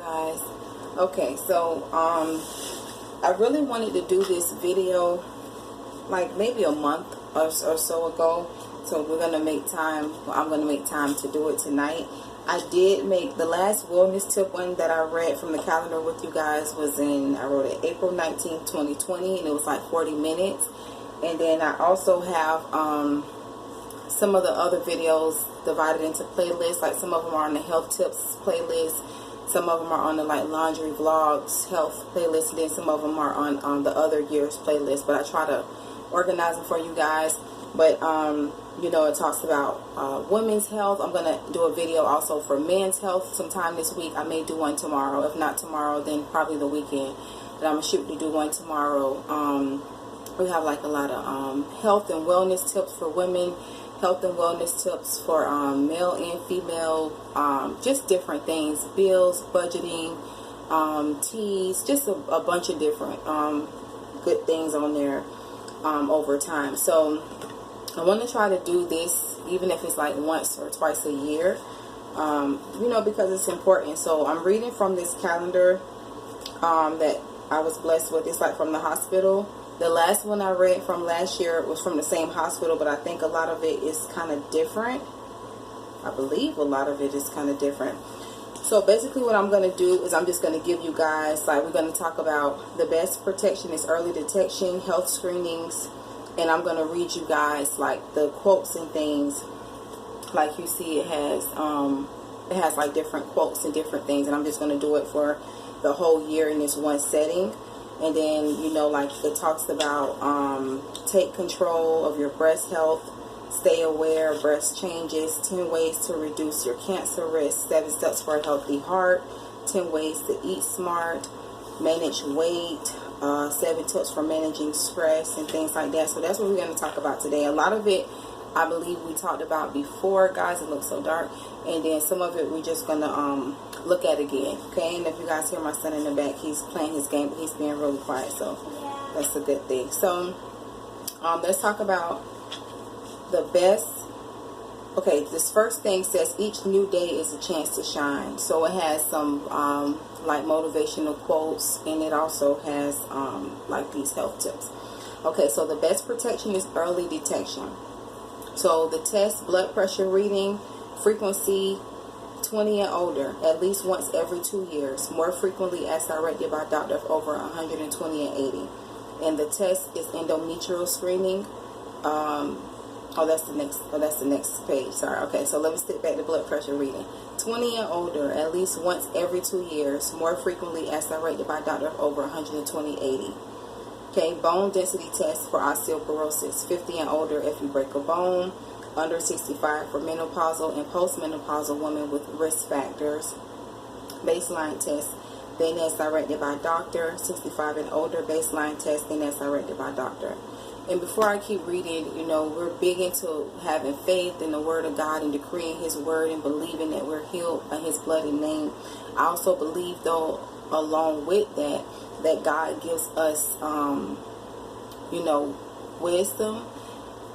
Guys, okay, so I really wanted to do this video like maybe a month or so ago, so we're gonna make time. I'm gonna make time to do it tonight. I did make the last wellness tip one that I read from the calendar with you guys was I wrote it April 19th 2020, and it was like 40 minutes. And then I also have some of the other videos divided into playlists. Like some of them are on the health tips playlist, some of them are on the like laundry vlogs health playlist, and then some of them are on the other year's playlist. But I try to organize them for you guys. But you know, it talks about women's health. I'm gonna do a video also for men's health sometime this week. I may do one tomorrow. If not tomorrow, then probably the weekend. But I'm gonna shoot to do one tomorrow. We have like a lot of health and wellness tips for women, health and wellness tips for male and female, just different things, bills, budgeting, teas, just a bunch of different good things on there over time. So I want to try to do this even if it's like once or twice a year, you know, because it's important. So I'm reading from this calendar that I was blessed with. It's like from the hospital. The last one I read from last year was from the same hospital, but I think a lot of it is kind of different. I believe a lot of it is kind of different. So basically what I'm going to do is I'm just going to give you guys, like, we're going to talk about the best protection is early detection, health screenings, and I'm going to read you guys like the quotes and things. Like you see, it has like different quotes and different things, and I'm just going to do it for the whole year in this one setting. And then, you know, like it talks about take control of your breast health, stay aware of breast changes, 10 ways to reduce your cancer risk, 7 steps for a healthy heart, 10 ways to eat smart, manage weight, 7 tips for managing stress and things like that. So that's what we're going to talk about today. A lot of it, I believe we talked about before, guys. It looks so dark. And then some of it we're just going to look at again. Okay, and if you guys hear my son in the back, he's playing his game, but he's being really quiet, so that's a good thing. So let's talk about the best. Okay, this first thing says each new day is a chance to shine. So it has some like motivational quotes, and it also has like these health tips. Okay, so the best protection is early detection. So the test, blood pressure reading, frequency 20 and older, at least once every 2 years, more frequently as directed by doctor of over 120 and 80. And the test is endometrial screening. That's the next page. Sorry. Okay, so let me stick back to blood pressure reading. 20 and older, at least once every 2 years, more frequently as directed by doctor of over 120 80. Okay, bone density test for osteoporosis, 50 and older if you break a bone, under 65 for menopausal and postmenopausal women with risk factors. Baseline test, then as directed by doctor, 65 and older, baseline test, then as directed by doctor. And before I keep reading, you know, we're big into having faith in the word of God and decreeing his word and believing that we're healed by his bloody name. I also believe, though, along with that, that God gives us, you know, wisdom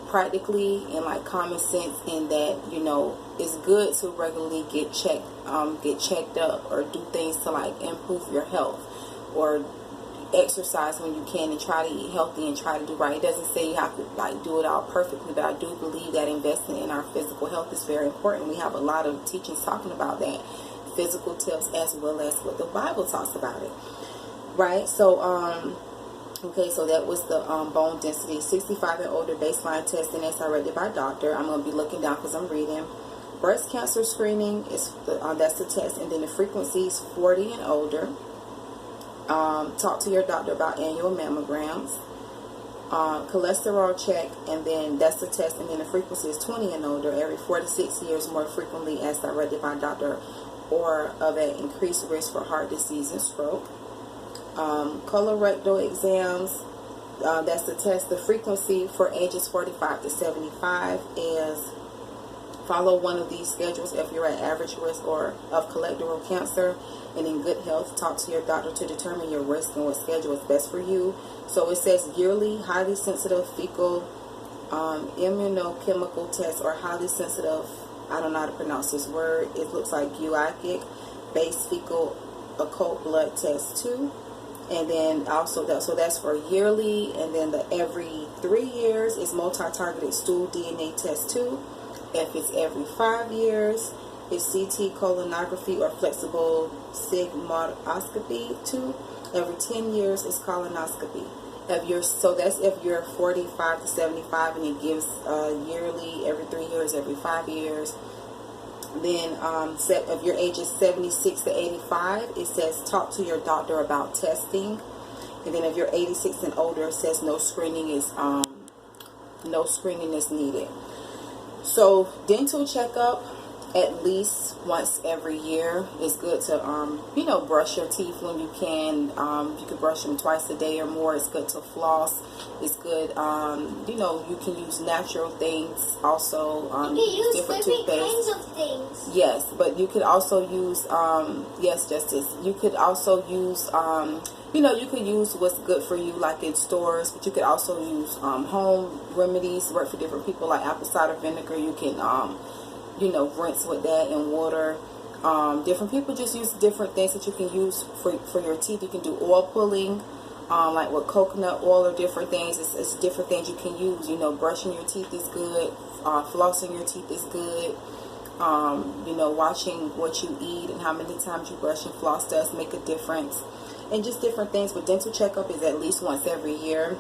practically and like common sense, in that, you know, it's good to regularly get checked up or do things to like improve your health, or exercise when you can and try to eat healthy and try to do right. It doesn't say you have to like do it all perfectly, but I do believe that investing in our physical health is very important. We have a lot of teachings talking about that, physical tips, as well as what the Bible talks about it. Right, so okay, so that was the bone density, 65 and older, baseline testing as directed by doctor. I'm going to be looking down because I'm reading. Breast cancer screening is that's the test, and then the frequency is 40 and older. Talk to your doctor about annual mammograms. Cholesterol check, and then that's the test, and then the frequency is 20 and older, every 4 to 6 years, more frequently as directed by doctor, or of an increased risk for heart disease and stroke. Colorectal exams, that's the test. The frequency for ages 45 to 75 is follow one of these schedules if you're at average risk or of colorectal cancer and in good health. Talk to your doctor to determine your risk and what schedule is best for you. So it says yearly highly sensitive fecal immunochemical test, or highly sensitive, I don't know how to pronounce this word. It looks like guaiac based fecal occult blood test too. And then also so that's for yearly, and then the every 3 years is multi-targeted stool DNA test too. If it's every 5 years, it's CT colonography or flexible sigmoidoscopy too. Every 10 years is colonoscopy. So that's if you're 45 to 75, and it gives yearly, every 3 years, every 5 years. Then if your age is 76 to 85, it says talk to your doctor about testing. And then if you're 86 and older, it says no screening is needed. So dental checkup at least once every year. It's good to brush your teeth when you can. You can brush them twice a day or more. It's good to floss. It's good, you can use natural things also. You can use different different toothpaste. kinds of things. Yes, but you could also use yes, Justice. You could also use you could use what's good for you, like in stores, but you could also use home remedies work for different people, like apple cider vinegar. You can rinse with that in water. Different people just use different things that you can use for your teeth. You can do oil pulling, like with coconut oil or different things. It's different things you can use. Brushing your teeth is good. Flossing your teeth is good. Watching what you eat and how many times you brush and floss does make a difference. And just different things. But dental checkup is at least once every year.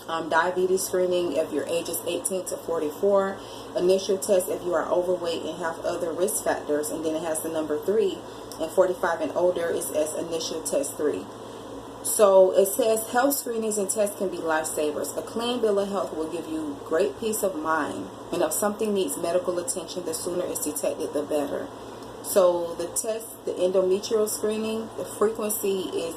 Diabetes screening if your age is 18 to 44. Initial test if you are overweight and have other risk factors. And then it has the number 3. And 45 and older is as initial test 3. So it says health screenings and tests can be lifesavers. A clean bill of health will give you great peace of mind. And if something needs medical attention, the sooner it's detected, the better. So the test, the endometrial screening, the frequency is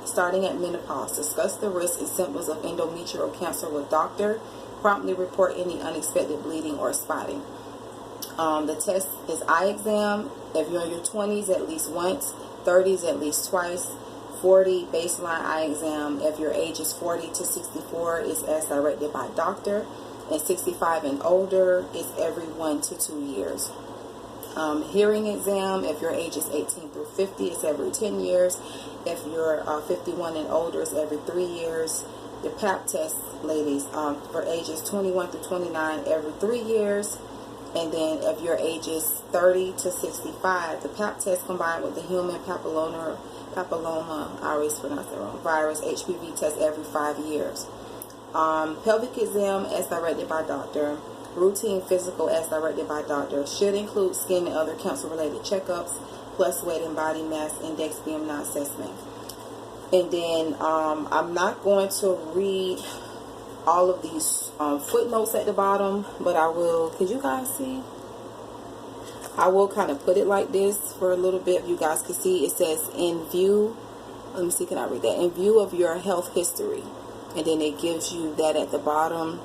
starting at menopause. Discuss the risks and symptoms of endometrial cancer with doctor. Promptly report any unexpected bleeding or spotting. The test is eye exam. If you're in your 20s, at least once. 30s, at least twice. 40, baseline eye exam. If your age is 40 to 64, is as directed by doctor. And 65 and older is every 1 to 2 years. Hearing exam, if your age is 18 through 50, it's every 10 years. If you're 51 and older, it's every 3 years. The Pap test, ladies, for ages 21 through 29, every 3 years. And then if your age is 30 to 65, the Pap test combined with the human papilloma, I always pronounce it wrong, virus, HPV test every 5 years. Pelvic exam as directed by doctor. Routine physical as directed by doctor. Should include skin and other cancer-related checkups, plus weight and body mass index BMI assessment. And then I'm not going to read all of these footnotes at the bottom, but I will. Could you guys see? I will kind of put it like this for a little bit. You guys can see. It says in view. Let me see. Can I read that? In view of your health history, and then it gives you that at the bottom.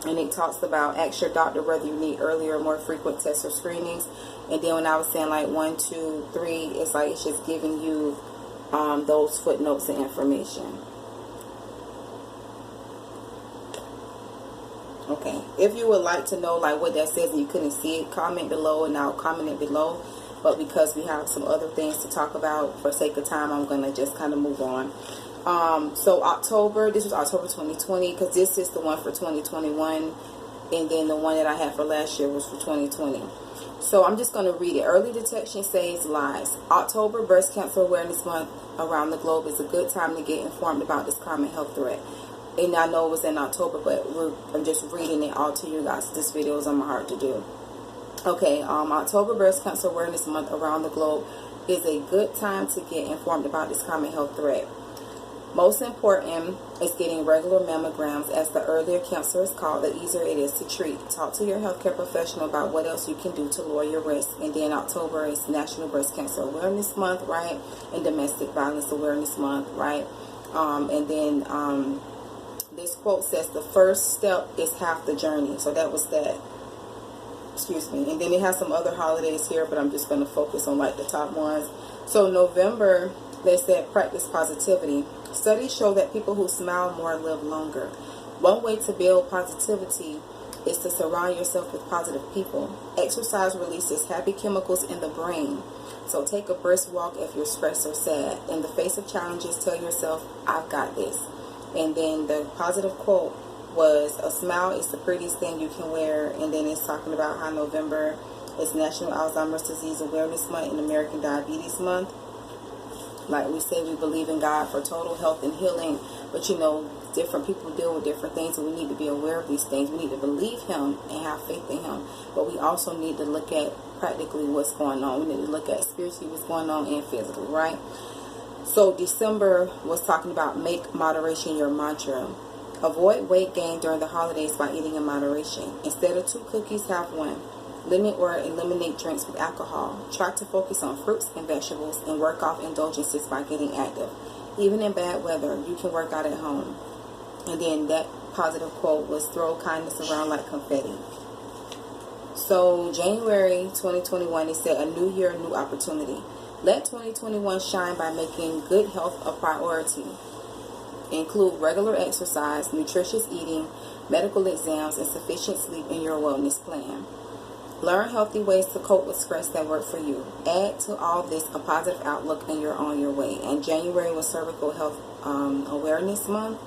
And it talks about ask your doctor whether you need earlier or more frequent tests or screenings. And then when I was saying like 1, 2, 3, it's like it's just giving you those footnotes and information. Okay. If you would like to know like what that says and you couldn't see it, comment below, and I'll comment it below. But because we have some other things to talk about, for sake of time, I'm going to just kind of move on. So October, this was October 2020, because this is the one for 2021, and then the one that I had for last year was for 2020. So I'm just going to read it. Early detection saves lives. October Breast Cancer Awareness Month around the globe is a good time to get informed about this common health threat. And I know it was in October, but I'm just reading it all to you guys. This video is on my heart to do. Okay, October Breast Cancer Awareness Month around the globe is a good time to get informed about this common health threat. Most important is getting regular mammograms, as the earlier cancer is called, the easier it is to treat. Talk to your healthcare professional about what else you can do to lower your risk. And then October is National Breast Cancer Awareness Month, right? And Domestic Violence Awareness Month, right? And then this quote says the first step is half the journey. So that was that. Excuse me. And then it has some other holidays here, but I'm just going to focus on like the top ones. So November, they said practice positivity. Studies show that people who smile more live longer. One way to build positivity is to surround yourself with positive people. Exercise releases happy chemicals in the brain. So take a brisk walk if you're stressed or sad. In the face of challenges, tell yourself, I've got this. And then the positive quote was, a smile is the prettiest thing you can wear. And then it's talking about how November is National Alzheimer's Disease Awareness Month and American Diabetes Month. Like we say, we believe in God for total health and healing, but you know, different people deal with different things, and we need to be aware of these things. We need to believe Him and have faith in Him, but we also need to look at practically what's going on. We need to look at spiritually what's going on and physically, right? So December was talking about make moderation your mantra. Avoid weight gain during the holidays by eating in moderation. Instead of 2 cookies, have 1. Limit or eliminate drinks with alcohol. Try to focus on fruits and vegetables and work off indulgences by getting active. Even in bad weather, you can work out at home. And then that positive quote was, throw kindness around like confetti. So January 2021, it said, a new year, new opportunity. Let 2021 shine by making good health a priority. Include regular exercise, nutritious eating, medical exams, and sufficient sleep in your wellness plan. Learn healthy ways to cope with stress that work for you. Add to all this a positive outlook and you're on your way. And January was Cervical Health Awareness Month.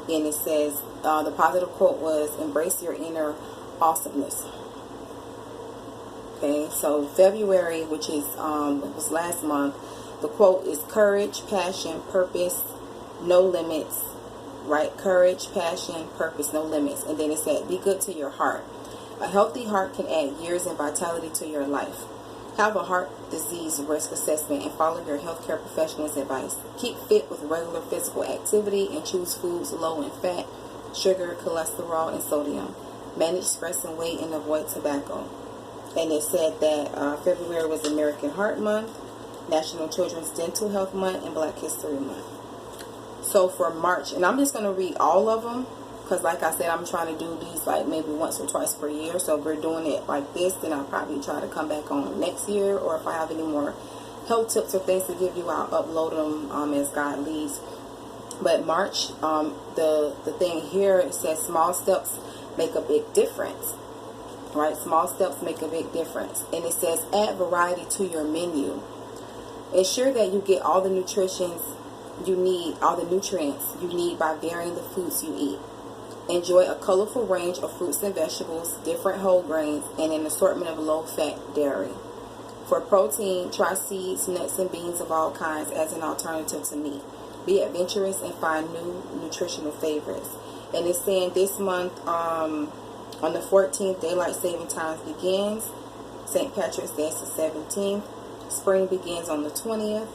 And it says, the positive quote was, embrace your inner awesomeness. Okay, so February, which is was last month, the quote is courage, passion, purpose, no limits. Right? Courage, passion, purpose, no limits. And then it said, be good to your heart. A healthy heart can add years and vitality to your life. Have a heart disease risk assessment and follow your healthcare professional's advice. Keep fit with regular physical activity and choose foods low in fat, sugar, cholesterol, and sodium. Manage stress and weight and avoid tobacco. And it said that February was American Heart Month, National Children's Dental Health Month, and Black History Month. So for March, and I'm just going to read all of them, because like I said, I'm trying to do these like maybe once or twice per year. So if we're doing it like this, then I'll probably try to come back on next year. Or if I have any more health tips or things to give you, I'll upload them as God leads. But March, the thing here, it says small steps make a big difference. Right? Small steps make a big difference. And it says add variety to your menu. Ensure that you get all the nutrients you need by varying the foods you eat. Enjoy a colorful range of fruits and vegetables, different whole grains, and an assortment of low-fat dairy. For protein, try seeds, nuts, and beans of all kinds as an alternative to meat. Be adventurous and find new nutritional favorites. And it's saying this month, on the 14th, Daylight Saving Times begins. St. Patrick's Day is the 17th. Spring begins on the 20th.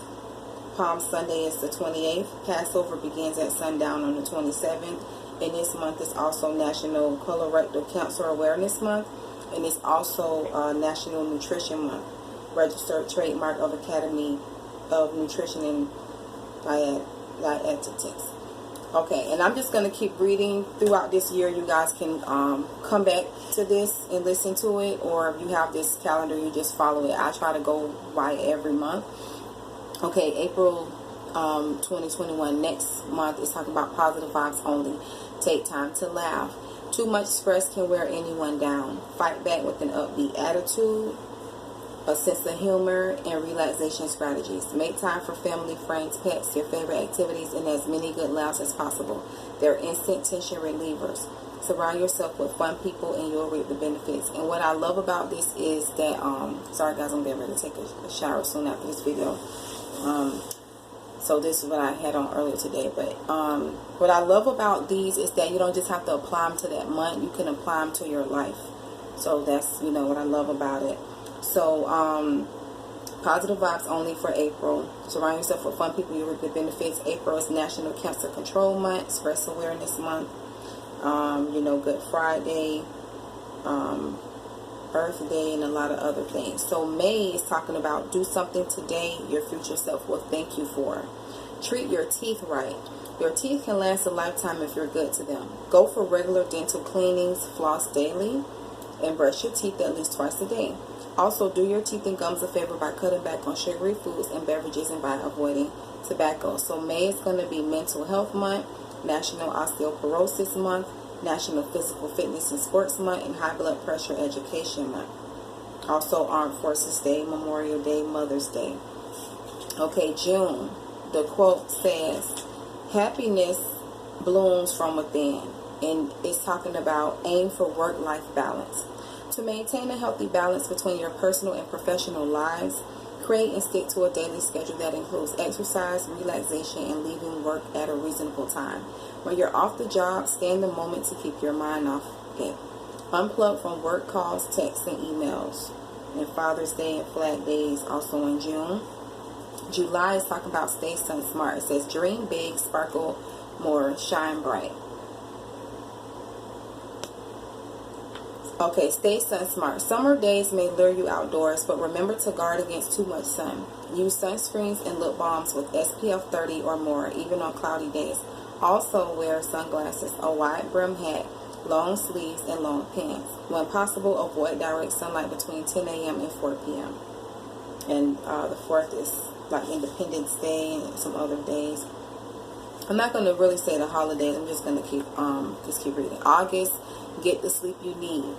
Palm Sunday is the 28th. Passover begins at sundown on the 27th. And this month is also National Colorectal Cancer Awareness Month. And it's also National Nutrition Month. Registered trademark of Academy of Nutrition and Dietetics. Okay, and I'm just going to keep reading throughout this year. You guys can come back to this and listen to it. Or if you have this calendar, you just follow it. I try to go by every month. Okay, April 2021, next month is talking about positive vibes only. Take time to laugh. Too much stress can wear anyone down. Fight back with an upbeat attitude, a sense of humor, and relaxation strategies. Make time for family, friends, pets, your favorite activities, and as many good laughs as possible. They're instant tension relievers. Surround yourself with fun people and you'll reap the benefits. And what I love about this is that, sorry guys, I'm getting ready to take a shower soon after this video. So this is what I had on earlier today. But what I love about these is that you don't just have to apply them to that month. You can apply them to your life. So that's, you know, what I love about it. So positive vibes only for April. Surround yourself with fun people, you reap the benefits. April is National Cancer Control Month, Stress Awareness Month, you know, Good Friday, Earth Day, and a lot of other things. So May is talking about do something today your future self will thank you for. Treat your teeth right. Your teeth can last a lifetime if you're good to them. Go for regular dental cleanings, floss daily, and brush your teeth at least twice a day. Also, do your teeth and gums a favor by cutting back on sugary foods and beverages and by avoiding tobacco. So May is going to be Mental Health Month, National Osteoporosis Month, National Physical Fitness and Sports Month, and High Blood Pressure Education Month. Also Armed Forces Day, Memorial Day, Mother's Day. Okay, June, the quote says, happiness blooms from within, and it's talking about aim for work-life balance. To maintain a healthy balance between your personal and professional lives, create and stick to a daily schedule that includes exercise, relaxation, and leaving work at a reasonable time. When you're off the job, stay in the moment to keep your mind off it. Unplug from work calls, texts, and emails. And Father's Day and Flag Days also in June. July is talking about stay sun smart. It says dream big, sparkle more, shine bright. Okay, stay sun smart. Summer days may lure you outdoors, but remember to guard against too much sun. Use sunscreens and lip balms with SPF 30 or more, even on cloudy days. Also wear sunglasses, a wide brim hat, long sleeves, and long pants. When possible, avoid direct sunlight between 10 a.m. and 4 p.m. And the 4th is like Independence Day and some other days. I'm not going to really say the holidays. I'm just going to keep reading. August, get the sleep you need.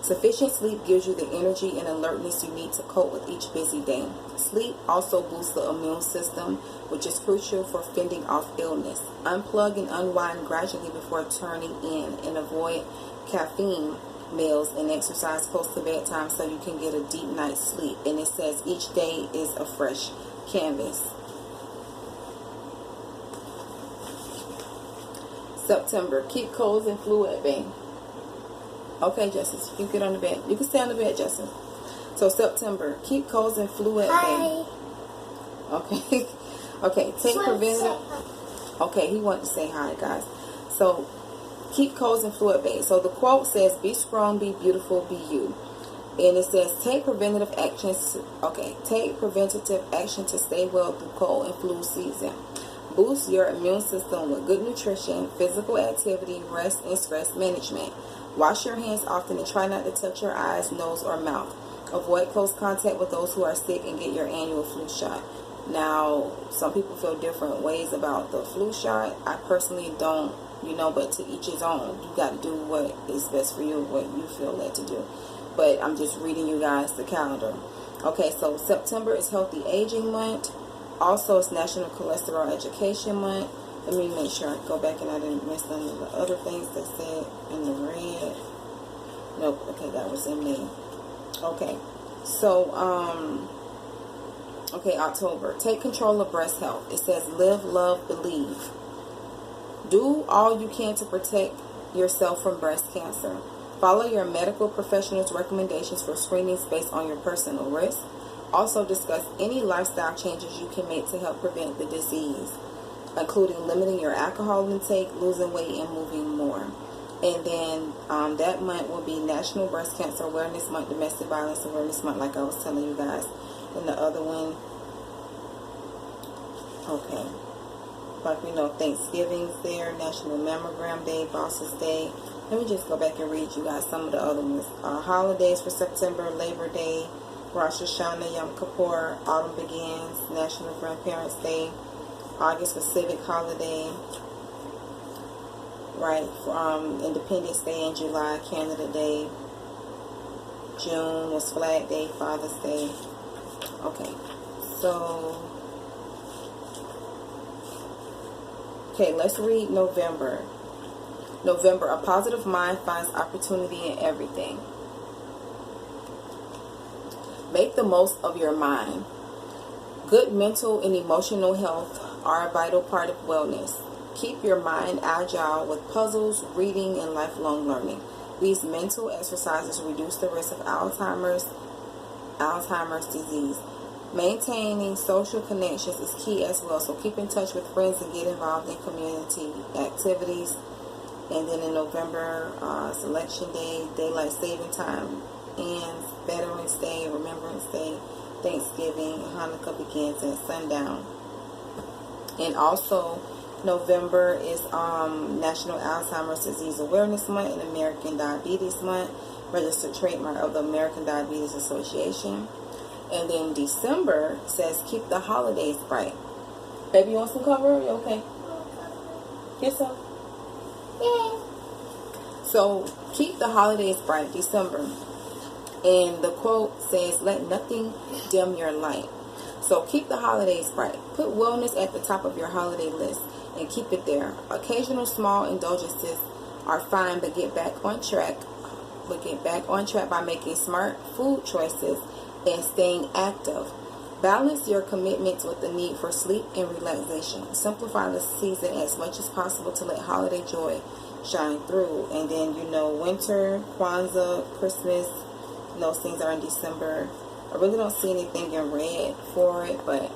Sufficient sleep gives you the energy and alertness you need to cope with each busy day. Sleep also boosts the immune system, which is crucial for fending off illness. Unplug and unwind gradually before turning in, and avoid caffeine meals and exercise close to bedtime so you can get a deep night's sleep. And it says each day is a fresh canvas. September, keep colds and flu at bay. Okay, Justice, you get on the bed. You can stay on the bed, Justice. So September, keep colds and flu at bay. Okay. Okay, take preventative. Okay, he wanted to say hi, guys. So keep colds and flu at bay. So the quote says, be strong, be beautiful, be you. And it says, take preventative actions. Okay, take preventative action to stay well through cold and flu season. Boost your immune system with good nutrition, physical activity, rest, and stress management. Wash your hands often and try not to touch your eyes, nose, or mouth. Avoid close contact with those who are sick and get your annual flu shot. Now, some people feel different ways about the flu shot. I personally don't, but to each his own. You got to do what is best for you, what you feel led to do. But I'm just reading you guys the calendar. Okay, so September is Healthy Aging Month. Also, it's National Cholesterol Education Month. Let me make sure I go back and I didn't miss none of the other things that said in the red. Nope, okay, that was in May. Okay, so, okay, October. Take control of breast health. It says live, love, believe. Do all you can to protect yourself from breast cancer. Follow your medical professional's recommendations for screenings based on your personal risk. Also discuss any lifestyle changes you can make to help prevent the disease, including limiting your alcohol intake, losing weight, and moving more. And then that month will be National Breast Cancer Awareness Month, Domestic Violence Awareness Month, like I was telling you guys. And the other one, okay, like we know, Thanksgiving's there, National Mammogram Day, Bosses Day. Let me just go back and read you guys some of the other ones. Holidays for September: Labor Day, Rosh Hashanah, Yom Kippur, Autumn Begins, National Grandparents' Day. August was Civic Holiday, right? Independence Day in July, Canada Day. June was Flag Day, Father's Day. Okay, so let's read November. November, a positive mind finds opportunity in everything. Make the most of your mind. Good mental and emotional health are a vital part of wellness. Keep your mind agile with puzzles, reading, and lifelong learning. These mental exercises reduce the risk of Alzheimer's disease. Maintaining social connections is key as well, so keep in touch with friends and get involved in community activities. And then in November, Election Day, Daylight Saving Time ends, Veterans Day, Remembrance Day, Thanksgiving, and Hanukkah begins at sundown. And also, November is National Alzheimer's Disease Awareness Month and American Diabetes Month, registered trademark of the American Diabetes Association. And then December says keep the holidays bright. Baby, you want some cover? Are you okay? Get some? Yeah. So keep the holidays bright, December. And the quote says, let nothing dim your light. So keep the holidays bright. Put wellness at the top of your holiday list and keep it there. Occasional small indulgences are fine, but get back on track. By making smart food choices and staying active. Balance your commitments with the need for sleep and relaxation. Simplify the season as much as possible to let holiday joy shine through. And then, winter, Kwanzaa, Christmas, those things are in December. I really don't see anything in red for it, but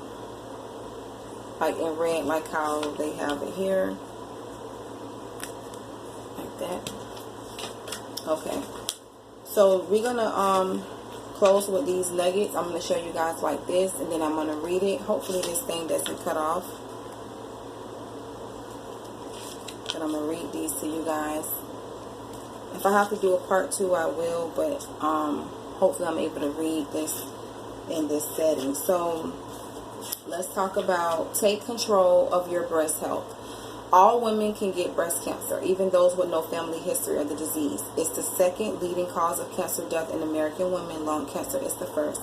like in red, like how they have it here. Like that. Okay. So we're going to close with these nuggets. I'm going to show you guys like this, and then I'm going to read it. Hopefully this thing doesn't cut off. But I'm going to read these to you guys. If I have to do a part 2, I will, but hopefully I'm able to read this in this setting. So let's talk about take control of your breast health. All women can get breast cancer, even those with no family history of the disease. It's the second leading cause of cancer death in American women. Lung cancer is the first.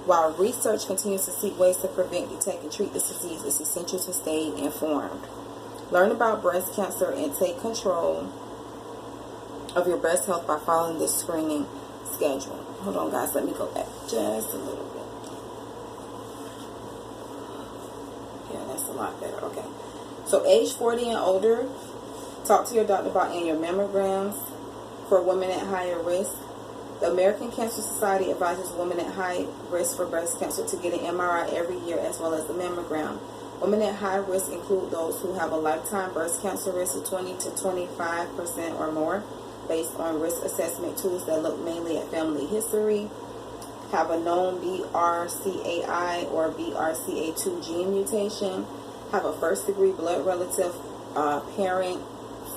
While research continues to seek ways to prevent, detect, and treat this disease, it's essential to stay informed. Learn about breast cancer and take control of your breast health by following this screening schedule. Hold on, guys. Let me go back just a little bit. Yeah, that's a lot better. Okay. So age 40 and older, talk to your doctor about annual mammograms. For women at higher risk, the American Cancer Society advises women at high risk for breast cancer to get an MRI every year as well as the mammogram. Women at high risk include those who have a lifetime breast cancer risk of 20 to 25% or more, based on risk assessment tools that look mainly at family history, have a known BRCAI or BRCA2 gene mutation, have a first-degree blood relative, parent,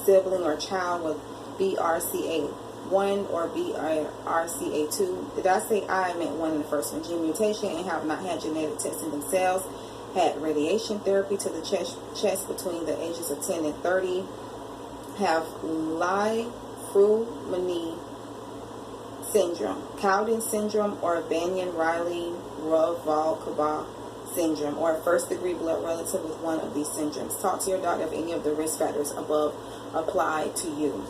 sibling, or child with BRCA1 or BRCA2. Did I say I meant one in the first one? Gene mutation, and have not had genetic testing themselves, had radiation therapy to the chest between the ages of 10 and 30, have Li-Fu-Mani syndrome, Cowden syndrome, or Banyan-Riley-Ruvalcaba syndrome, or a first-degree blood relative with one of these syndromes. Talk to your doctor if any of the risk factors above apply to you.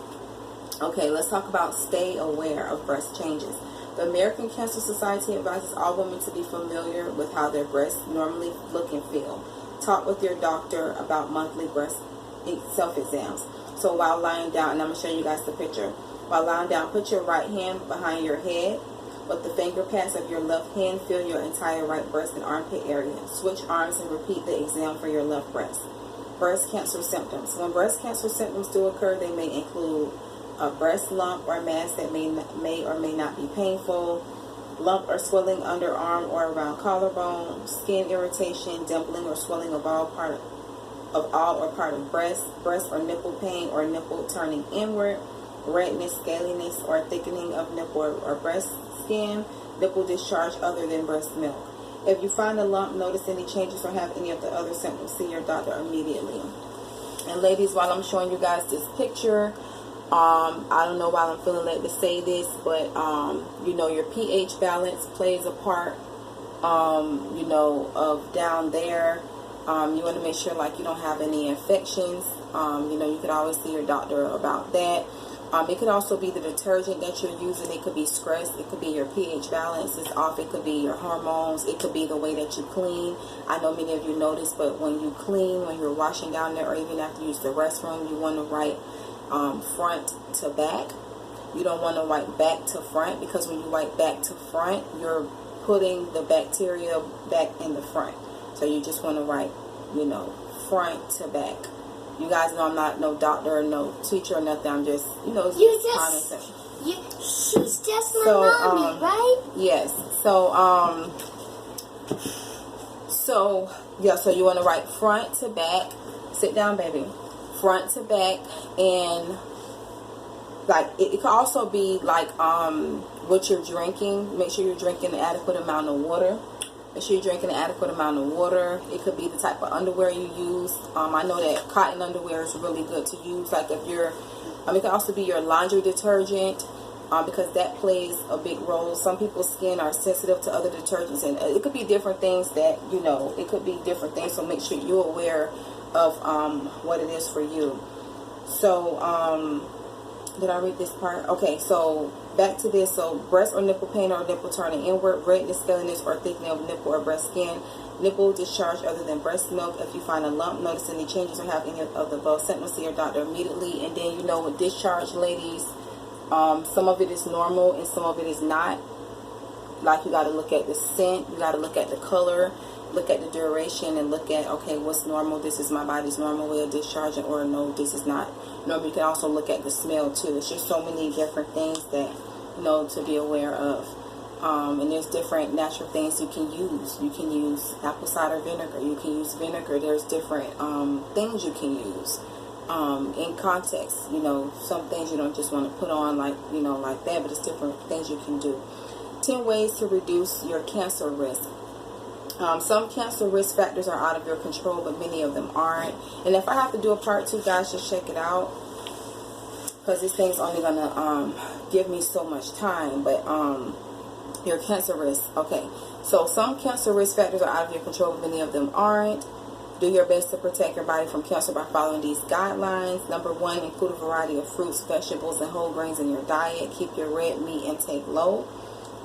Okay, let's talk about stay aware of breast changes. The American Cancer Society advises all women to be familiar with how their breasts normally look and feel. Talk with your doctor about monthly breast self-exams. So while lying down, and I'm going to show you guys the picture. While lying down, put your right hand behind your head. With the finger pads of your left hand, feel your entire right breast and armpit area. Switch arms and repeat the exam for your left breast. Breast cancer symptoms. When breast cancer symptoms do occur, they may include a breast lump or mass that may or may not be painful, lump or swelling underarm or around collarbone, skin irritation, dimpling or swelling of all or part of breast or nipple pain or nipple turning inward, redness, scaliness, or thickening of nipple or breast skin, nipple discharge other than breast milk. If you find a lump, notice any changes, or have any of the other symptoms, see your doctor immediately. And ladies, while I'm showing you guys this picture, I don't know why I'm feeling led to say this, but your pH balance plays a part, of down there. You want to make sure you don't have any infections. You could always see your doctor about that. It could also be the detergent that you're using. It could be stress. It could be your pH balance is off. It could be your hormones. It could be the way that you clean. I know many of you notice, but when you clean, when you're washing down there, or even after you use the restroom, you want to write front to back. You don't want to write back to front, because when you write back to front, you're putting the bacteria back in the front. So you just want to write, front to back. You guys know I'm not no doctor or no teacher or nothing. I'm just, common sense. She's just my mommy, right? Yes. So you want to write front to back. Sit down, baby. Front to back, and it could also be what you're drinking. Make sure you're drinking an adequate amount of water. Make sure you're drinking an adequate amount of water. It could be the type of underwear you use. I know that cotton underwear is really good to use. If you're It can also be your laundry detergent, because that plays a big role. Some people's skin are sensitive to other detergents, and it could be different things that, you know, it could be different things. So make sure you're aware of what it is for you. So did I read this part? Okay, so back to this. So breast or nipple pain or nipple turning inward, redness, scaliness, or thickening of nipple or breast skin, nipple discharge other than breast milk. If you find a lump, notice any changes, or have any of the above, send to see your doctor immediately. And then, you know, with discharge, ladies, some of it is normal and some of it is not. Like, you got to look at the scent, you got to look at the color, look at the duration, and look at, okay, what's normal? This is my body's normal way of discharging, or no, this is not normal. You can also look at the smell too. It's just so many different things that, you know, to be aware of. And there's different natural things you can use. You can use apple cider vinegar. You can use vinegar. There's different things you can use in context. You know, some things you don't just want to put on like, you know, like that, but it's different things you can do. 10 ways to reduce your cancer risk. Some cancer risk factors are out of your control, but many of them aren't. And if I have to do a part 2, guys, just check it out, because this thing's only gonna give me so much time. But your cancer risk. Okay, so some cancer risk factors are out of your control, but many of them aren't. Do your best to protect your body from cancer by following these guidelines. Number 1, include a variety of fruits, vegetables, and whole grains in your diet. Keep your red meat intake low.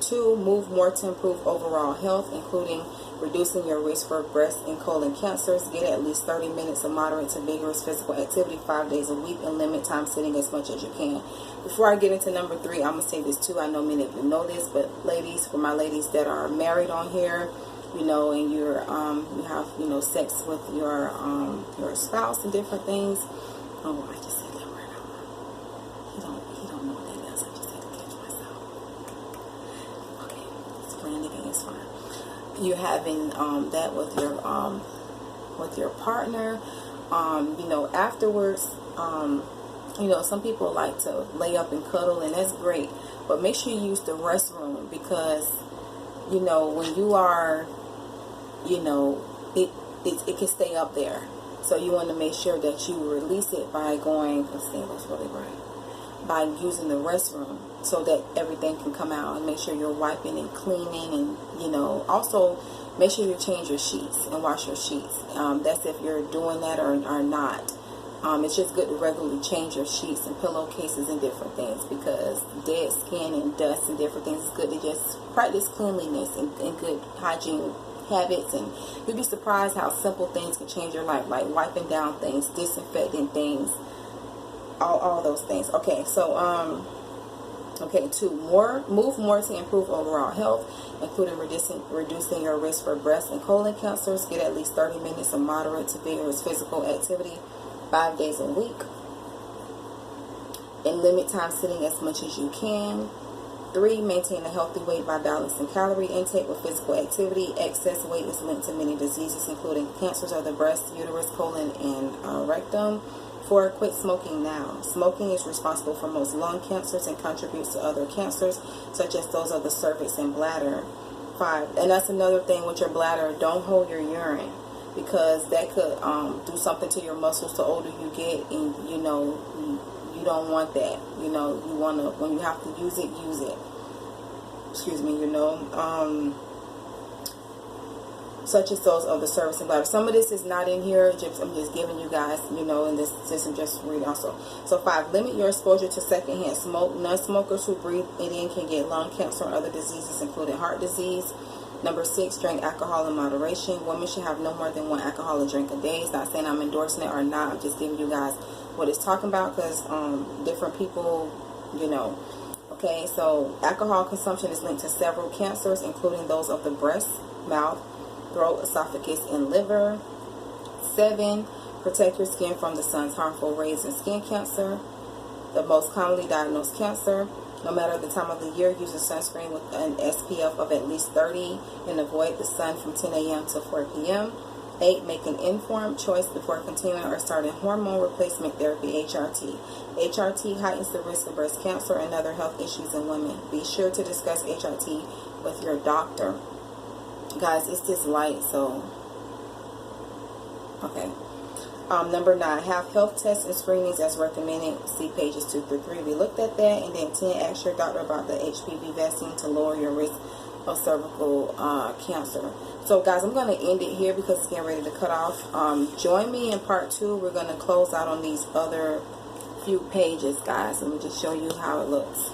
2, move more to improve overall health, including reducing your risk for breast and colon cancers. Get at least 30 minutes of moderate to vigorous physical activity 5 days a week, and limit time sitting as much as you can. Before I get into number 3, I'm going to say this too. I know many of you know this, but ladies, for my ladies that are married on here, you know, and you're you have, you know, sex with your spouse and different things. Oh, I just said that word out loud. He don't know what that is. I just had to catch myself. Okay, it's playing the game. It's fine. You're having that with your partner. You know, afterwards, you know, some people like to lay up and cuddle, and that's great, but make sure you use the restroom, because, you know, when you are, you know, it can stay up there. So you want to make sure that you release it by going, let's see what's really right, by using the restroom, so that everything can come out. And make sure you're wiping and cleaning, and, you know, also make sure you change your sheets and wash your sheets. That's if you're doing that or not. It's just good to regularly change your sheets and pillowcases and different things, because dead skin and dust and different things, it's good to just practice cleanliness and good hygiene habits. And you'll be surprised how simple things can change your life, like wiping down things, disinfecting things, all those things. Okay, so okay, 2, move more to improve overall health, including reducing your risk for breast and colon cancers. Get at least 30 minutes of moderate to vigorous physical activity 5 days a week, and limit time sitting as much as you can. 3, maintain a healthy weight by balancing calorie intake with physical activity. Excess weight is linked to many diseases, including cancers of the breast, uterus, colon, and rectum. 4, quit smoking now. Smoking is responsible for most lung cancers and contributes to other cancers, such as those of the cervix and bladder. 5, and that's another thing with your bladder, don't hold your urine, because that could do something to your muscles the older you get, and, you know, you don't want that. You know, you want to, when you have to use it, use it. Excuse me, you know. Such as those of the cervix and bladder. Some of this is not in here. I'm just giving you guys, you know, in this system, just read also. So 5, limit your exposure to secondhand smoke. Non-smokers who breathe it in can get lung cancer and other diseases, including heart disease. Number 6, drink alcohol in moderation. Women should have no more than 1 alcoholic drink a day. It's not saying I'm endorsing it or not. I'm just giving you guys what it's talking about, because different people, you know. Okay, so alcohol consumption is linked to several cancers, including those of the breast, mouth, throat, esophagus, and liver. 7, protect your skin from the sun's harmful rays and skin cancer, the most commonly diagnosed cancer. No matter the time of the year, use a sunscreen with an SPF of at least 30 and avoid the sun from 10 a.m. to 4 p.m. 8, make an informed choice before continuing or starting hormone replacement therapy, HRT. HRT heightens the risk of breast cancer and other health issues in women. Be sure to discuss HRT with your doctor. Guys, it's this light, so Okay. Number 9, have health tests and screenings as recommended. See pages 2 through 3. We looked at that. And then 10, ask your doctor about the HPV vaccine to lower your risk of cervical cancer. So guys, I'm going to end it here because it's getting ready to cut off. Join me in part 2. We're going to close out on these other few pages, guys. Let me just show you how it looks.